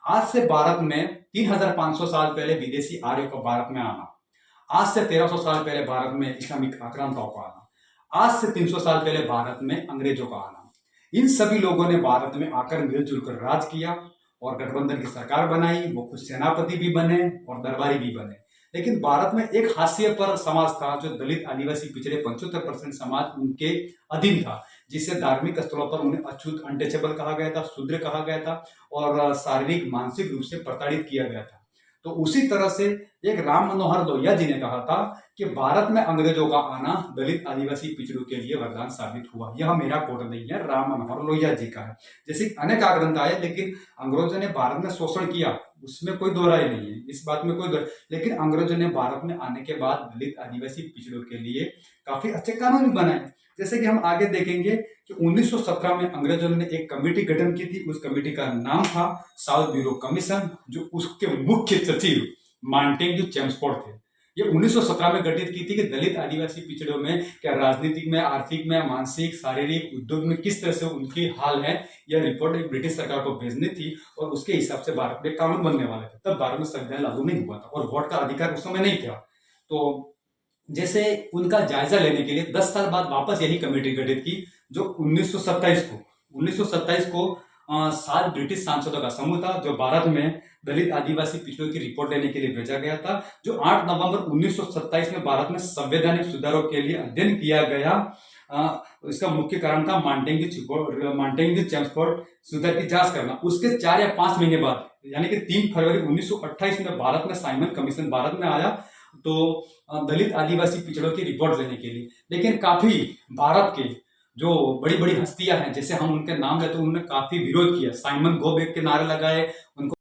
आज से भारत में 3500 साल पहले विदेशी आर्यों का भारत में आना, आज से 1300 साल पहले भारत में इस्लामिक आक्रांताओं का आना, आज से 300 साल पहले भारत में अंग्रेजों का आना, इन सभी लोगों ने भारत में आकर मिलजुल कर राज किया और गठबंधन की सरकार बनाई। वो कुछ सेनापति भी बने और दरबारी भी बने। लेकिन भारत में एक हाशिए पर समाज था जो दलित आदिवासी पिछड़े 75% समाज उनके अधीन था, जिससे धार्मिक स्थलों पर उन्हें अछूत अनटचेबल कहा गया था, शूद्र कहा गया था और शारीरिक मानसिक रूप से प्रताड़ित किया गया था। तो उसी तरह से एक राम मनोहर लोहिया जी ने कहा था कि भारत में अंग्रेजों का आना दलित आदिवासी पिछड़ों के लिए वरदान साबित हुआ। यह मेरा कोट नहीं है, राम मनोहर लोहिया जी का है। जैसे अनेक आग्रंथ आए, लेकिन अंग्रेजों ने भारत में शोषण किया, उसमें कोई दो राय नहीं है, इस बात में कोई दो। लेकिन अंग्रेजों ने भारत में आने के बाद दलित आदिवासी पिछड़ों के लिए काफी अच्छे कानून बनाए। जैसे कि हम आगे देखेंगे कि 1917 में अंग्रेजों ने एक कमेटी गठन की थी। उस कमेटी का नाम था साउथ ब्यूरो कमीशन, जो उसके मुख्य सचिव मार्टिन चेम्सफोर्ड थे। ये 1917 में गठित की थी कि दलित आदिवासी पिछड़ों में क्या राजनीतिक में, आर्थिक में, मानसिक, शारीरिक, उद्योग में किस तरह से उनकी हाल है, यह रिपोर्ट एक ब्रिटिश सरकार को भेजनी थी और उसके हिसाब से भारत में कानून बनने वाले थे। तब भारत में संविधान लागू नहीं हुआ था और वोट का अधिकार उस समय नहीं था। तो जैसे उनका जायजा लेने के लिए 10 साल बाद वापस यही कमेटी गठित की, जो 1927 को 7 ब्रिटिश सांसदों का समूह था, जो भारत में दलित आदिवासी पिछड़ों की रिपोर्ट लेने के लिए भेजा गया था। जो 8 नवंबर 1927 में भारत में संवैधानिक सुधारों के लिए अध्ययन किया गया। इसका मुख्य कारण था मार्टिन चेम्सफोर्ड सुधार की जांच करना। उसके 4 या 5 महीने बाद, यानी कि 3 फरवरी 1928 में भारत में साइमन कमीशन भारत में आया, तो दलित आदिवासी पिछड़ों की रिपोर्ट लेने के लिए। लेकिन काफी भारत के जो बड़ी बड़ी हस्तियां हैं, जैसे हम उनके नाम लेते हैं, उन्होंने काफी विरोध किया, साइमन गो बैक के नारे लगाए, उनको